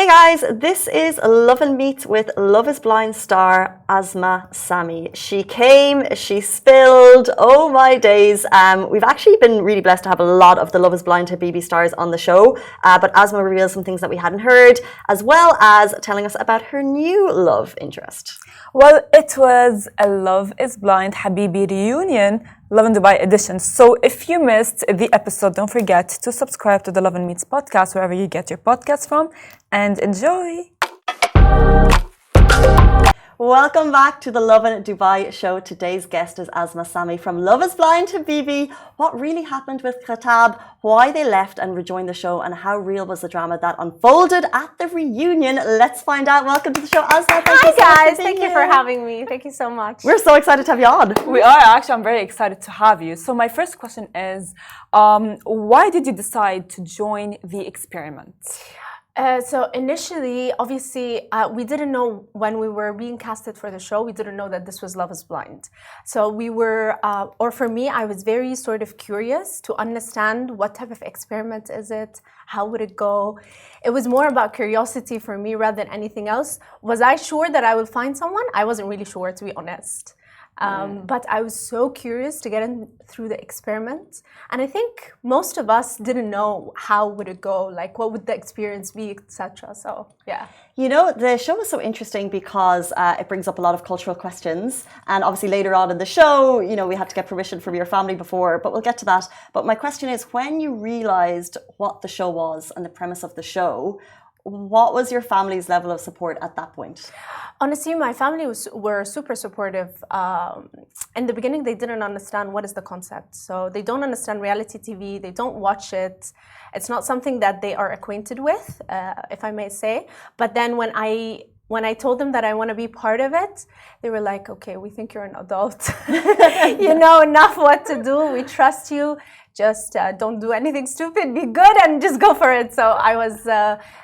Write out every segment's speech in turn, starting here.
guys, this is Lovin Meets with Love is Blind star Asma Sami. She came, she spilled, oh my days. We've actually been really blessed to have a lot of the Love is Blind Habibi stars on the show, but Asma revealed some things that we hadn't heard, as well as telling us about her new love interest. Well, it was a Love is Blind Habibi reunion, Lovin Dubai edition. So if you missed the episode, don't forget to subscribe to the Lovin Meets podcast, wherever you get your podcasts from, and enjoy. Welcome back to the Lovin Dubai show. Today's guest is Asma Sami from Love is Blind Habibi. What really happened with Khatab, why they left and rejoined the show, and how real was the drama that unfolded at the reunion? Let's find out. Welcome to the show, Asma. Hi guys, thank you for having me. Thank you so much. We're so excited to have you on. We are actually, I'm very excited to have you. So my first question is, why did you decide to join the experiment? So initially, obviously, we didn't know when we were being casted for the show, we didn't know that this was Love is Blind. So we were, or for me, I was very sort of curious to understand what type of experiment is it? How would it go? It was more about curiosity for me rather than anything else. Was I sure that I would find someone? I wasn't really sure, to be honest. But I was so curious to get in through the experiment, and I think most of us didn't know how would it go, like what would the experience be, etc. So yeah. You know, the show is so interesting because it brings up a lot of cultural questions, and obviously later on in the show, you know, we had to get permission from your family before, but we'll get to that. But my question is, when you realized what the show was and the premise of the show, what was your family's level of support at that point? Honestly, my family were super supportive. In the beginning, they didn't understand what is the concept. So they don't understand reality TV. They don't watch it. It's not something that they are acquainted with, if I may say. But then when I told them that I want to be part of it, they were like, okay, we think you're an adult. You know enough what to do. We trust you. Just don't do anything stupid, be good, and just go for it. So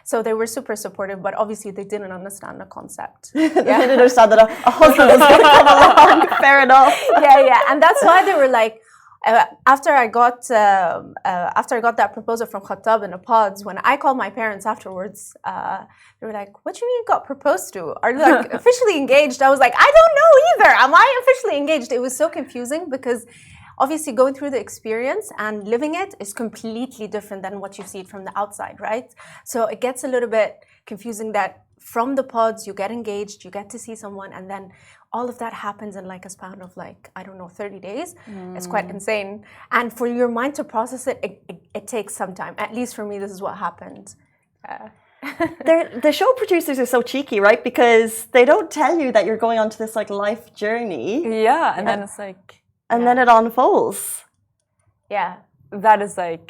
so they were super supportive, but obviously they didn't understand the concept. They didn't understand that a husband was going to come along. Fair enough. Yeah, and that's why they were like, after I got that proposal from Khatab in the pods, when I called my parents afterwards, they were like, "What do you mean you got proposed to? Are you like officially engaged?" I was like, "I don't know either. Am I officially engaged?" It was so confusing because obviously going through the experience and living it is completely different than what you see it from the outside, right? So it gets a little bit confusing that from the pods you get engaged, you get to see someone, and then all of that happens in like a span of like, I don't know, 30 days. It's quite insane. And for your mind to process it, it takes some time. At least for me, this is what happened. The show producers are so cheeky, right? Because they don't tell you that you're going on to this like life journey. Yeah, and then it's like... And then it unfolds. Yeah. That is like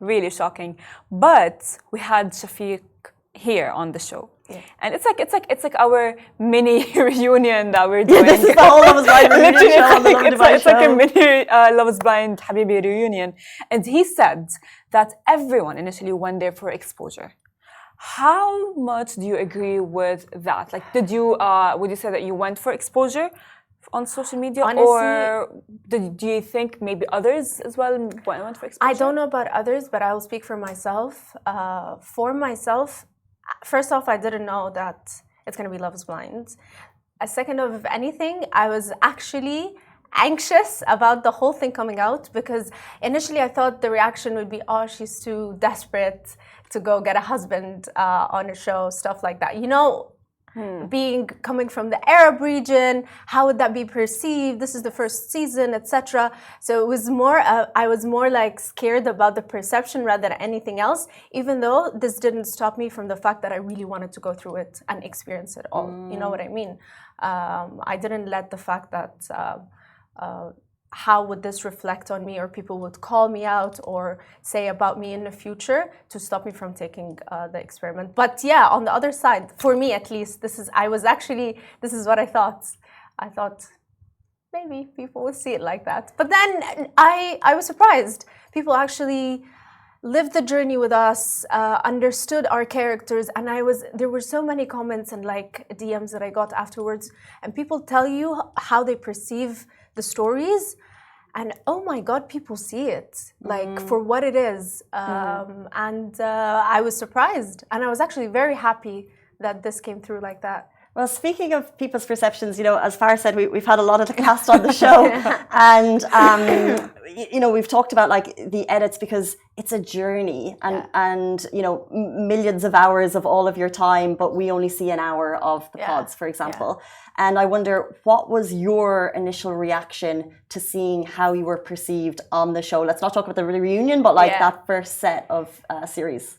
really shocking. But we had Shafiq here on the show. Yeah. And it's like our mini reunion that we're doing. Yeah, this is the whole Love is Blind reunion show on the Lovin Dubai show. It's like a mini Love is Blind Habibi reunion. And he said that everyone initially went there for exposure. How much do you agree with that? Like, would you say that you went for exposure on social media? Honestly, or do you think maybe others as well went for exposure? I don't know about others, but I will speak for myself. For myself, first off, I didn't know that it's going to be Love is Blind. Second of anything, I was actually anxious about the whole thing coming out because initially I thought the reaction would be, oh, she's too desperate to go get a husband on a show, stuff like that. You know, coming from the Arab region, how would that be perceived? This is the first season, etc. So it was more, I was more like scared about the perception rather than anything else, even though this didn't stop me from the fact that I really wanted to go through it and experience it all. You know what I mean? I didn't let the fact that how would this reflect on me, or people would call me out or say about me in the future to stop me from taking the experiment. But yeah, on the other side, for me at least, this is what I thought. I thought maybe people would see it like that. But then I was surprised. People actually lived the journey with us, understood our characters, and there were so many comments and like DMs that I got afterwards, and people tell you how they perceive the stories, and oh my God, people see it like for what it is. And I was surprised, and I was actually very happy that this came through like that. Well, speaking of people's perceptions, as Farah said, we've had a lot of the cast on the show, and we've talked about like the edits because it's a journey, and millions of hours of all of your time, but we only see an hour of the pods, for example. And I wonder, what was your initial reaction to seeing how you were perceived on the show? Let's not talk about the reunion, but like that first set of series.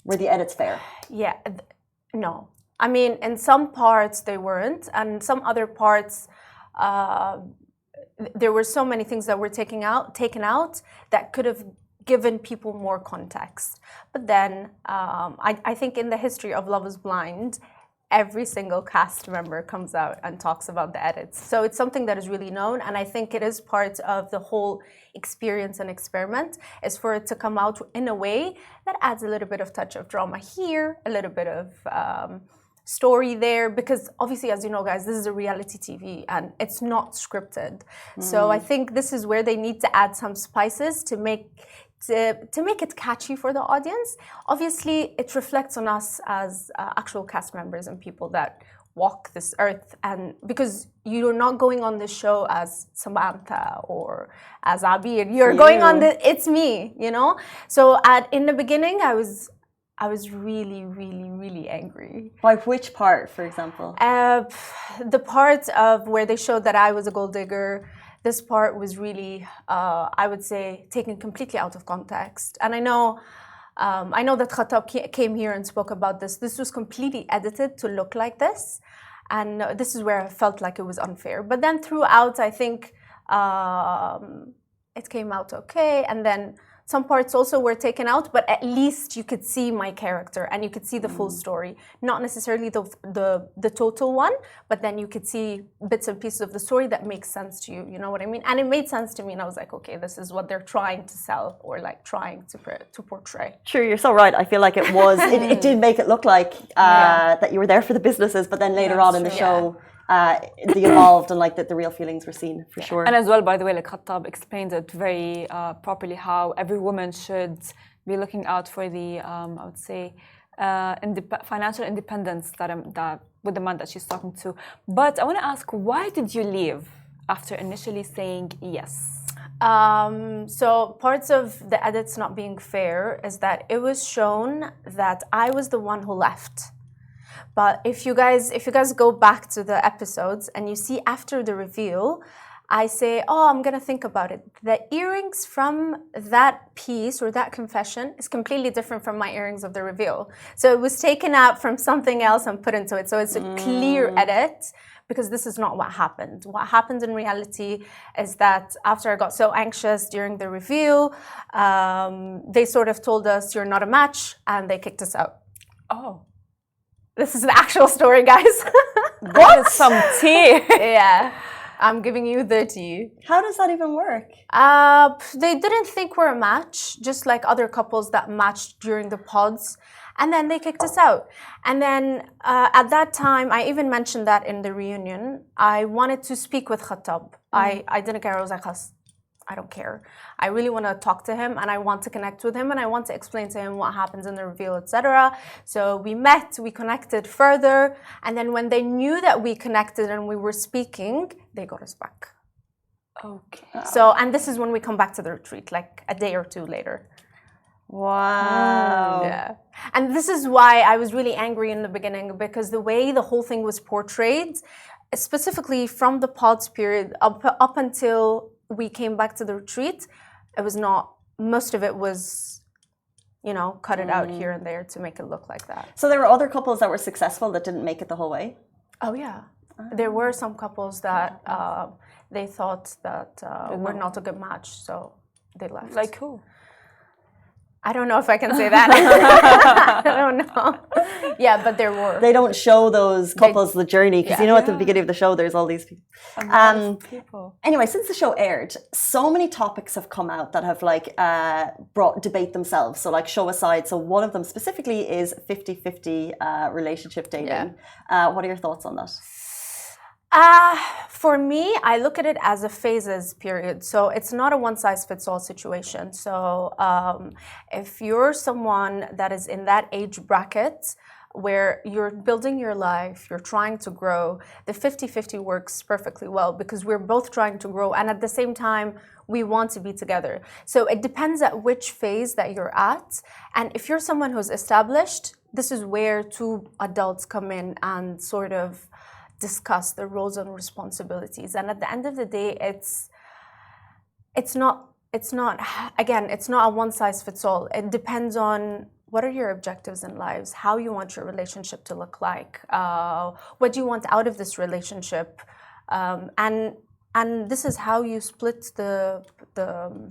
Were the edits fair? Yeah. No. I mean, in some parts they weren't, and some other parts there were so many things that were taken out that could have given people more context. But then I think in the history of Love is Blind, every single cast member comes out and talks about the edits. So it's something that is really known, and I think it is part of the whole experience and experiment, is for it to come out in a way that adds a little bit of touch of drama here, a little bit of story there, because obviously, as you know, guys, this is a reality TV and it's not scripted. So I think this is where they need to add some spices to make it catchy for the audience. Obviously, it reflects on us as actual cast members and people that walk this earth, and because you're not going on this show as Samantha or as Abir, you're going on it's me, So in the beginning, I was really, really, really angry. By which part, for example? The part of where they showed that I was a gold digger. This part was really, I would say, taken completely out of context. And I know that Khattab came here and spoke about this. This was completely edited to look like this. And this is where I felt like it was unfair. But then throughout, I think it came out okay. And then some parts also were taken out, but at least you could see my character and you could see the full story. Not necessarily the total one, but then you could see bits and pieces of the story that make sense to you. You know what I mean? And it made sense to me, and I was like, okay, this is what they're trying to sell or like trying to portray. True, you're so right. I feel like it was. It did make it look like that you were there for the businesses, but then later on in the show. They evolved and like the real feelings were seen for sure. And as well, by the way, like Khattab explained it very properly, how every woman should be looking out for the I would say financial independence that with the man that she's talking to. But I want to ask, why did you leave after initially saying yes? So parts of the edits not being fair is that it was shown that I was the one who left. But if you guys go back to the episodes and you see after the reveal, I say, oh, I'm going to think about it. The earrings from that piece or that confession is completely different from my earrings of the reveal. So it was taken out from something else and put into it. So it's a clear edit, because this is not what happened. What happened in reality is that after I got so anxious during the reveal, they sort of told us, you're not a match, and they kicked us out. Oh. This is the actual story, guys. That is some tea. Yeah, I'm giving you the tea. How does that even work? They didn't think we're a match, just like other couples that matched during the pods. And then they kicked us out. And then at that time, I even mentioned that in the reunion, I wanted to speak with Khattab. I didn't care. I was like, I don't care. I really want to talk to him, and I want to connect with him, and I want to explain to him what happens in the reveal, etc. So we met, we connected further, and then when they knew that we connected and we were speaking, they got us back. Okay. So, and this is when we come back to the retreat, like a day or two later. Wow. Yeah. And this is why I was really angry in the beginning, because the way the whole thing was portrayed, specifically from the pods period up until we came back to the retreat, it was not, most of it was, cut it out here and there to make it look like that. So there were other couples that were successful that didn't make it the whole way? Oh, yeah. There were some couples that they thought that were not a good match, so they left. Like who? I don't know if I can say that. I don't know. Yeah, but there were. They don't show those couples the journey, because at the beginning of the show, there's all these people. Anyway, since the show aired, so many topics have come out that have brought debate themselves. So show aside. So one of them specifically is 50-50 relationship dating. What are your thoughts on that? For me, I look at it as a phases period. So it's not a one size fits all situation. So if you're someone that is in that age bracket where you're building your life, you're trying to grow, the 50-50 works perfectly well because we're both trying to grow and at the same time, we want to be together. So it depends at which phase that you're at. And if you're someone who's established, this is where two adults come in and sort of discuss the roles and responsibilities. And at the end of the day, it's not again, it's not a one size fits all. It depends on what are your objectives in lives, how you want your relationship to look like, what do you want out of this relationship, and this is how you split the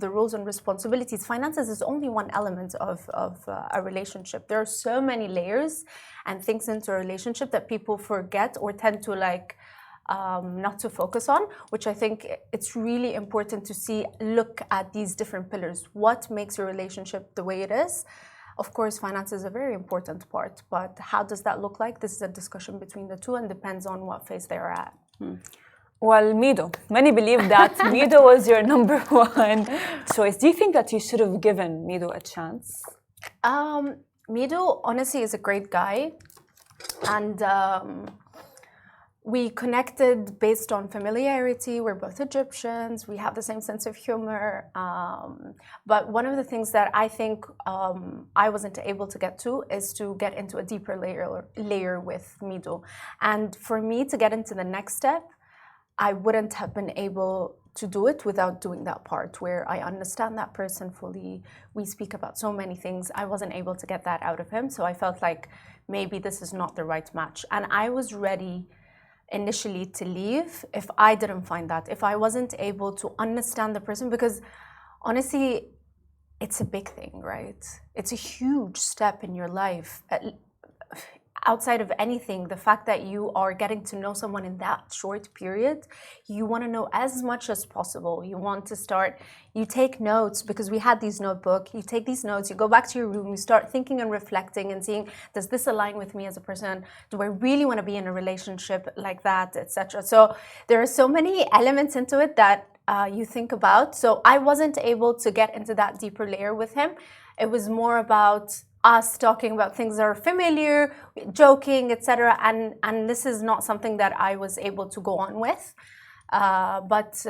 roles and responsibilities. Finances is only one element of a relationship. There are so many layers and things into a relationship that people forget or tend to not to focus on, which I think it's really important to look at these different pillars. What makes your relationship the way it is? Of course, finance is a very important part, but how does that look like? This is a discussion between the two and depends on what phase they are at. Well, Mido, many believe that Mido was your number one choice. Do you think that you should have given Mido a chance? Mido, honestly, is a great guy. And we connected based on familiarity. We're both Egyptians. We have the same sense of humor. But one of the things that I think I wasn't able to get to is to get into a deeper layer with Mido. And for me to get into the next step, I wouldn't have been able to do it without doing that part where I understand that person fully. We speak about so many things. I wasn't able to get that out of him. So I felt like maybe this is not the right match. And I was ready initially to leave if I didn't find that, if I wasn't able to understand the person, because honestly, it's a big thing, right? It's a huge step in your life. Outside of anything, the fact that you are getting to know someone in that short period, you want to know as much as possible. You want to start, you take notes because we had these notebooks. You take these notes, you go back to your room, you start thinking and reflecting and seeing, does this align with me as a person? Do I really want to be in a relationship like that, etc.? So there are so many elements into it that you think about. So I wasn't able to get into that deeper layer with him. It was more about us talking about things that are familiar, joking, etc. And this is not something that I was able to go on with. But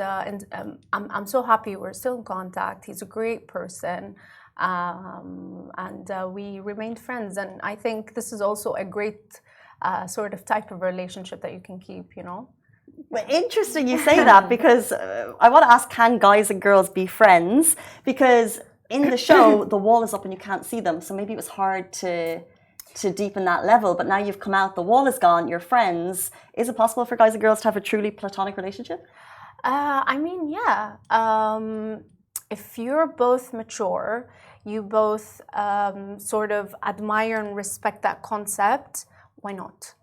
I'm so happy we're still in contact. He's a great person. And we remained friends. And I think this is also a great sort of type of relationship that you can keep, you know? Well, interesting you say that because I want to ask, can guys and girls be friends? Because in the show, the wall is up and you can't see them. So maybe it was hard to deepen that level. But now you've come out, the wall is gone, you're friends. Is it possible for guys and girls to have a truly platonic relationship? I mean, yeah. If you're both mature, you both sort of admire and respect that concept, why not?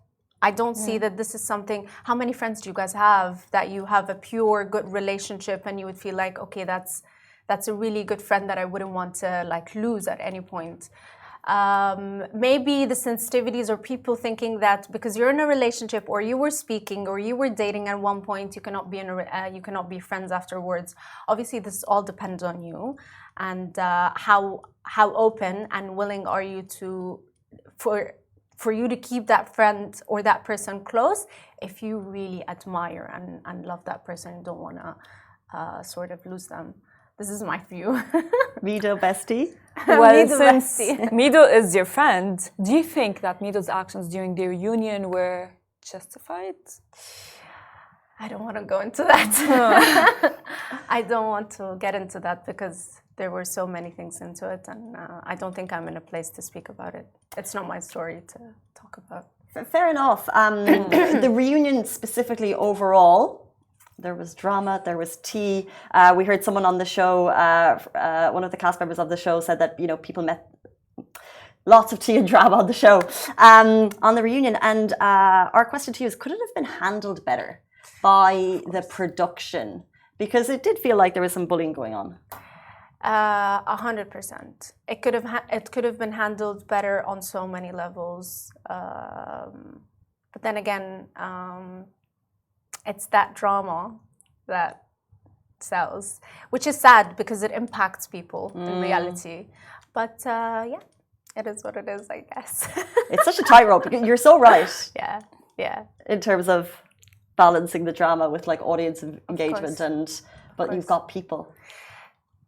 I don't see that this is something. How many friends do you guys have that you have a pure, good relationship and you would feel like, okay, that's a really good friend that I wouldn't want to lose at any point. Maybe the sensitivities or people thinking that because you're in a relationship or you were speaking or you were dating at one point, you cannot be friends afterwards. Obviously, this all depends on you and how open and willing are you for you to keep that friend or that person close if you really admire and love that person and don't want to sort of lose them. This is my view. Mido bestie? Well, since Mido is your friend, do you think that Mido's actions during the reunion were justified? I don't want to go into that. I don't want to get into that because there were so many things into it and I don't think I'm in a place to speak about it. It's not my story to talk about. Fair enough. The reunion specifically overall, there was drama, there was tea. We heard someone on the show, one of the cast members of the show said that, people met lots of tea and drama on the show, on the reunion. And our question to you is, could it have been handled better by the production? Because it did feel like there was some bullying going on. 100%. It could have been handled better on so many levels. But then again, it's that drama that sells, which is sad because it impacts people in reality. But yeah, it is what it is, I guess. It's such a tightrope. You're so right. Yeah. In terms of balancing the drama with like audience engagement but you've got people.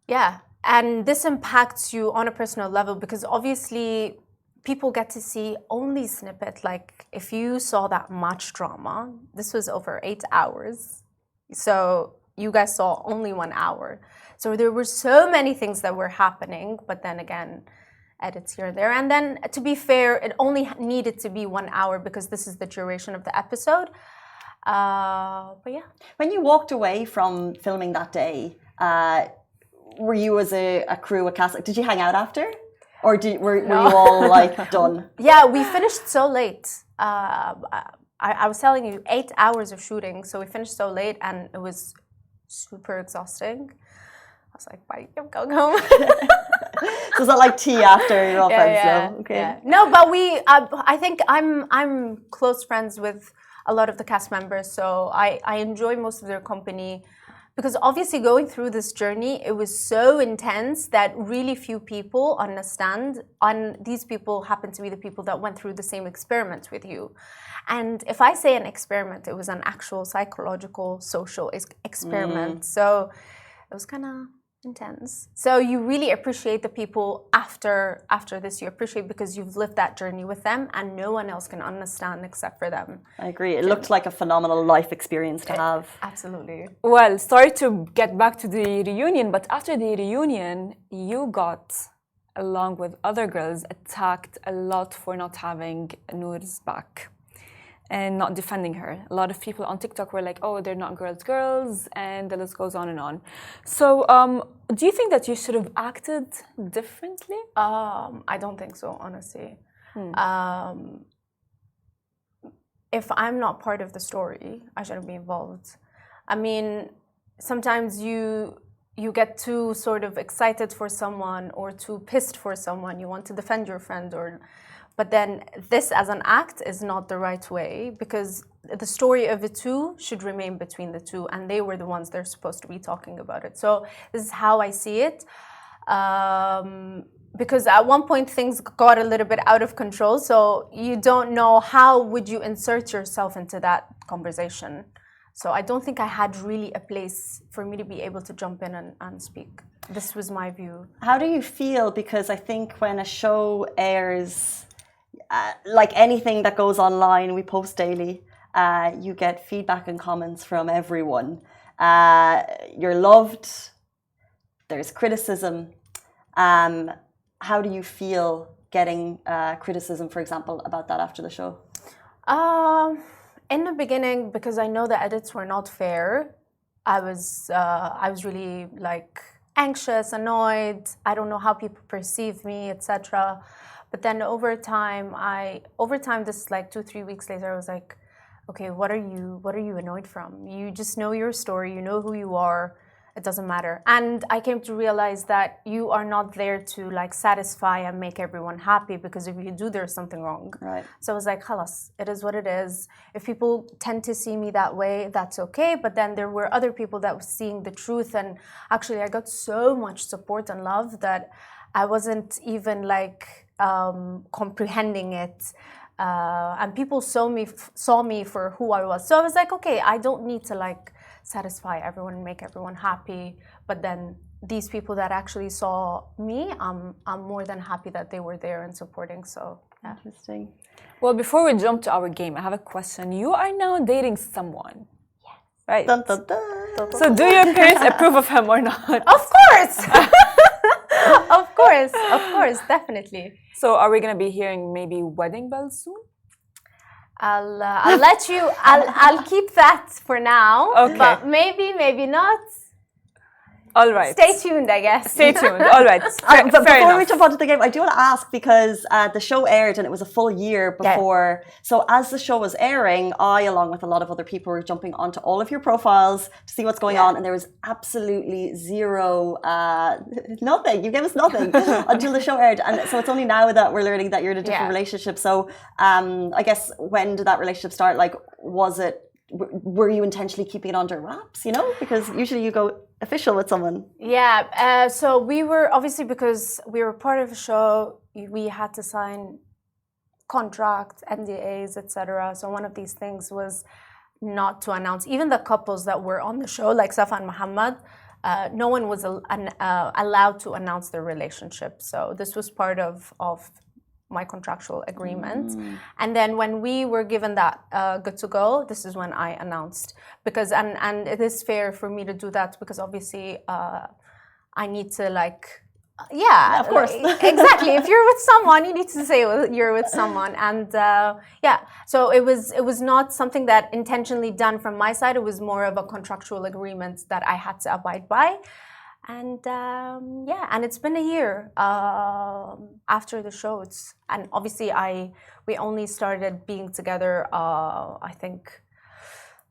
Yeah, and this impacts you on a personal level because obviously people get to see only snippet. Like if you saw that much drama, this was over 8 hours. So you guys saw only 1 hour. So there were so many things that were happening, but then again, edits here and there. And then to be fair, it only needed to be 1 hour because this is the duration of the episode. But yeah. When you walked away from filming that day, were you as a crew, a cast, did you hang out after? Or were you all like done? Yeah, we finished so late. I was telling you, 8 hours of shooting. So we finished so late and it was super exhausting. I was like, bye, I'm going home. So is that like tea after you're all friends? Yeah. Okay. Yeah. No, but I think I'm close friends with a lot of the cast members. So I enjoy most of their company. Because obviously going through this journey, it was so intense that really few people understand. And these people happen to be the people that went through the same experiment with you. And if I say an experiment, it was an actual psychological, social experiment. So it was kind of intense. So you really appreciate the people after this. You appreciate because you've lived that journey with them and no one else can understand except for them. I agree. It looked like a phenomenal life experience to have. Absolutely. Well, sorry to get back to the reunion, but after the reunion, you got, along with other girls, attacked a lot for not having Noor's back and not defending her. A lot of people on TikTok were like, oh, they're not girls, and the list goes on and on. So do you think that you should have acted differently? I don't think so, honestly. If I'm not part of the story, I shouldn't be involved. I mean, sometimes you get too sort of excited for someone or too pissed for someone. You want to defend your friend but then this as an act is not the right way because the story of the two should remain between the two and they were the ones they're supposed to be talking about it. So this is how I see it. Because at one point things got a little bit out of control. So you don't know how would you insert yourself into that conversation. So I don't think I had really a place for me to be able to jump in and speak. This was my view. How do you feel? Because I think when a show airs, like anything that goes online, we post daily, you get feedback and comments from everyone. You're loved, there's criticism. How do you feel getting criticism, for example, about that after the show? In the beginning, because I know the edits were not fair, I was really like anxious, annoyed. I don't know how people perceive me, etc. But then over time, this like 2-3 weeks later, I was like, okay, what are you annoyed from? You just know your story, you know who you are. It doesn't matter. And I came to realize that you are not there to like satisfy and make everyone happy because if you do, there's something wrong. Right. So I was like, khalas, it is what it is. If people tend to see me that way, that's okay. But then there were other people that were seeing the truth. And actually, I got so much support and love that I wasn't even like comprehending it. And people saw me for who I was. So I was like, okay, I don't need to like satisfy everyone and make everyone happy. But then these people that actually saw me, I'm more than happy that they were there and supporting. So yeah. Interesting. Well, before we jump to our game, I have a question. You are now dating someone. Yes. Right? Dun, dun, dun. So do your parents approve of him or not? Of course. Of course, definitely. So are we going to be hearing maybe wedding bells soon? I'll let you. I'll keep that for now. Okay. But maybe not. All right. Stay tuned, I guess. Stay tuned. All right. But Fair before we enough. jump onto the game, I do want to ask because the show aired and it was a full year before. Yeah. So as the show was airing, I, along with a lot of other people, were jumping onto all of your profiles to see what's going on, and there was absolutely zero, nothing. You gave us nothing until the show aired, and so it's only now that we're learning that you're in a different relationship. So I guess when did that relationship start? Like, was it were you intentionally keeping it under wraps? You know, because usually you go official with someone. Yeah. So we were obviously, because we were part of a show, we had to sign contracts, NDAs, etc. So one of these things was not to announce. Even the couples that were on the show, like Safa and Muhammad, no one was allowed to announce their relationship. So this was part of my contractual agreement. And then when we were given that good to go, this is when I announced. Because and it is fair for me to do that, because obviously I need to yeah, of course. Exactly. If you're with someone, you need to say you're with someone. And so it was not something that intentionally done from my side. It was more of a contractual agreement that I had to abide by. And and it's been a year after the show. And obviously we only started being together, I think,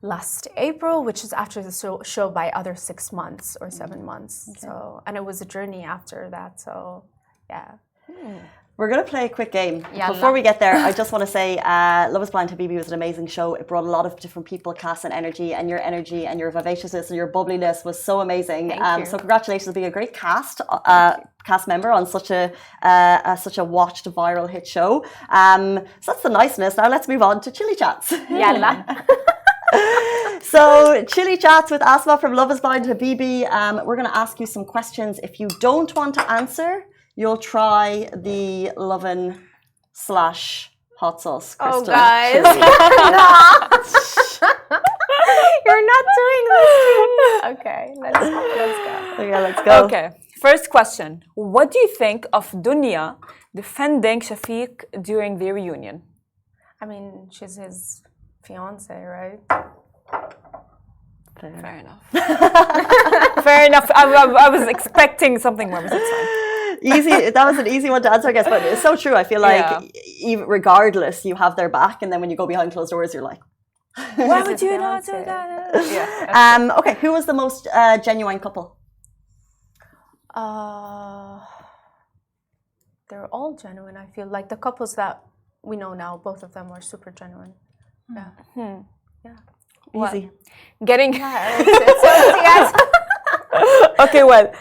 last April, which is after the show by other 6 months or 7 months. Okay. So, and it was a journey after that. So, yeah. We're going to play a quick game. Yalla. Before we get there, I just want to say Love is Blind Habibi was an amazing show. It brought a lot of different people, cast and energy and your vivaciousness and your bubbliness was so amazing. Thank you. So congratulations on being a great cast member on such a watched viral hit show. So that's the niceness. Now let's move on to Chili Chats. Yalla. So, Chili Chats with Asma from Love is Blind Habibi. We're going to ask you some questions. If you don't want to answer, you'll try the Lovin / hot sauce crystal. Oh, guys. You're not doing this. Okay, let's go. Yeah, let's go. Okay, first question. What do you think of Dunya defending Shafiq during their reunion? I mean, she's his fiance, right? Fair enough. Fair enough. I was expecting something more, but it's fine. Easy. That was an easy one to answer, I guess, but it's so true. I feel like even regardless, you have their back, and then when you go behind closed doors, you're like, why would you not do that? Yeah. Okay, who was the most genuine couple? They're all genuine. I feel like the couples that we know now, both of them are super genuine. Yeah. Yeah. Easy. Getting It's so easy, guys. Okay, well,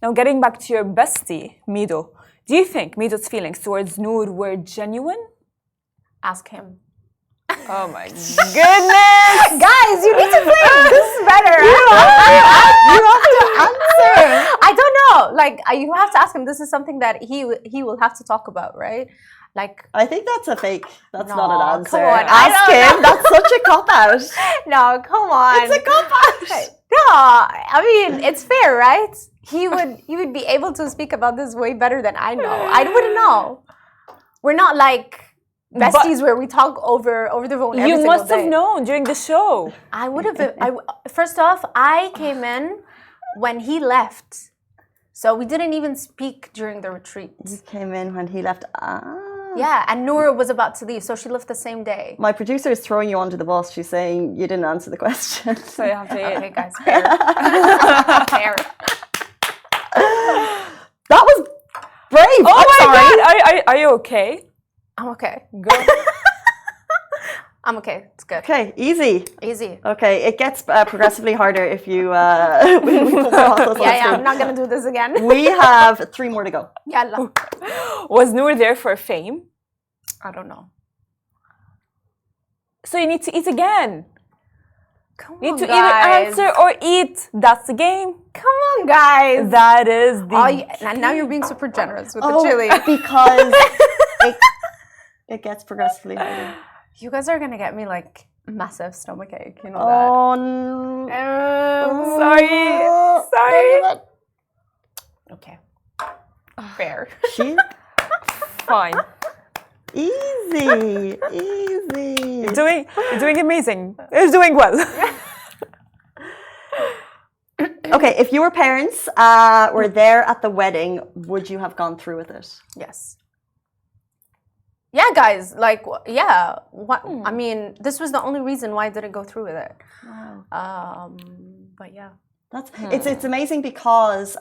now getting back to your bestie, Mido. Do you think Mido's feelings towards Noor were genuine? Ask him. Oh my goodness! Guys, you need to play this better. You have to answer. I don't know. You have to ask him. This is something that he will have to talk about, right? I think that's a fake. That's not an answer. Come on, ask him. That's such a cop out. No, come on. It's a cop out. No, I mean it's fair, right? He would be able to speak about this way better than I know. I wouldn't know. We're not like besties where we talk over the phone every single day. You must have known during the show. I would have. First off, I came in when he left, so we didn't even speak during the retreat. You came in when he left. Yeah, and Noor was about to leave, so she left the same day. My producer is throwing you under the bus. She's saying you didn't answer the question. So you have to eat. Okay, guys, fair. Fair. That was brave. Oh I'm my sorry. God! Are you okay? I'm okay. Go. I'm okay. It's good. Okay, easy. Easy. Okay, it gets progressively harder if you. We put more hot sauce on the Yeah, screen. I'm not gonna do this again. We have 3 more to go. Yalla. Was Noor there for fame? I don't know. So you need to eat again. Come You on, need to guys. either answer or eat. That's the game. Come on, guys. That is the. And now you're being super generous with the chili. Because it gets progressively harder. You guys are gonna get me like massive stomachache. You know Oh no. that. Sorry. Okay. Fair. She Fine. easy. You're doing amazing. You're doing well. Okay, if your parents were there at the wedding, would you have gone through with it? Yes. Yeah, guys. Yeah. What? I mean, this was the only reason why I didn't go through with it. Wow. But yeah. It's amazing because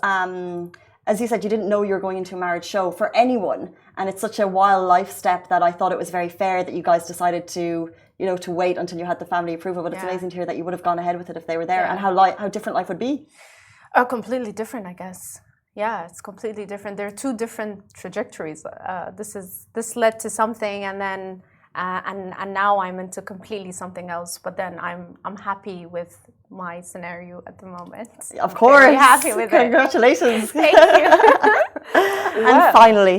as you said, you didn't know you were going into a marriage show for anyone, and it's such a wild life step that I thought it was very fair that you guys decided to, you know, to wait until you had the family approval. But it's amazing to hear that you would have gone ahead with it if they were there, and how different life would be. Completely different, I guess. Yeah, it's completely different. There are two different trajectories. This led to something, and then and now I'm into completely something else. But then I'm happy with my scenario at the moment. Of course, very happy with Congratulations. Thank you. And finally,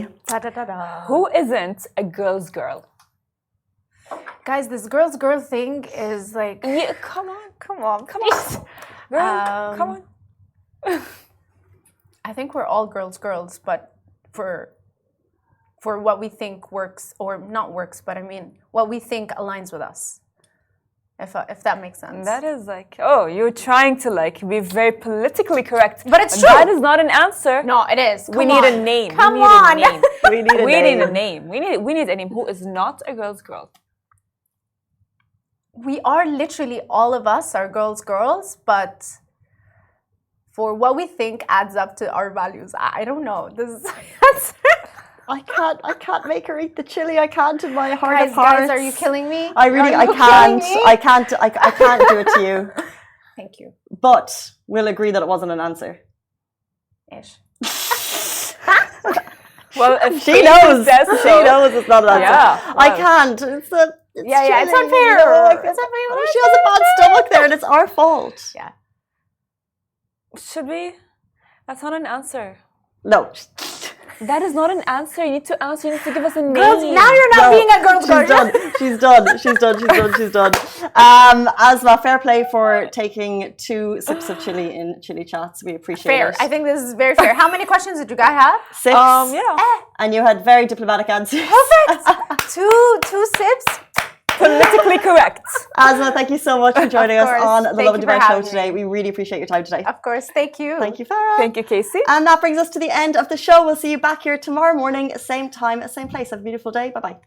who isn't a girl's girl? Guys, this girl thing is like. Yeah, come on. Girl, come on. I think we're all girls, but for what we think works, or not works, but I mean what we think aligns with us. If that makes sense. That is like, oh, you're trying to like be very politically correct. But it's true. That is not an answer. No, it is. We need a name. Come on. we need a name. We need a name. Who is not a girl's girl? We are literally, all of us are girls, but for what we think adds up to our values. I don't know. This is the answer. I can't make her eat the chili. I can't in my heart of hearts. Guys, are you killing me? I can't do it to you. Thank you. But we'll agree that it wasn't an answer. Ish. Well, if she knows it's not an answer. Yeah, I can't. It's unfair. You know, like, It's unfair. she has a bad stomach there, and it's our fault. Yeah. Should we? That's not an answer. No. That is not an answer. You need to answer. You need to give us a name. Girls, now you're not being a girl's girl. She's done. Asma, fair play for taking 2 sips of chili in Chili Chats. We appreciate it. I think this is very fair. How many questions did you guys have? 6. And you had very diplomatic answers. Perfect. two sips. Politically correct. Asma, thank you so much for joining us on the Lovin Dubai show today. We really appreciate your time today. Of course. Thank you. Thank you, Farah. Thank you, Casey. And that brings us to the end of the show. We'll see you back here tomorrow morning, same time, same place. Have a beautiful day. Bye-bye.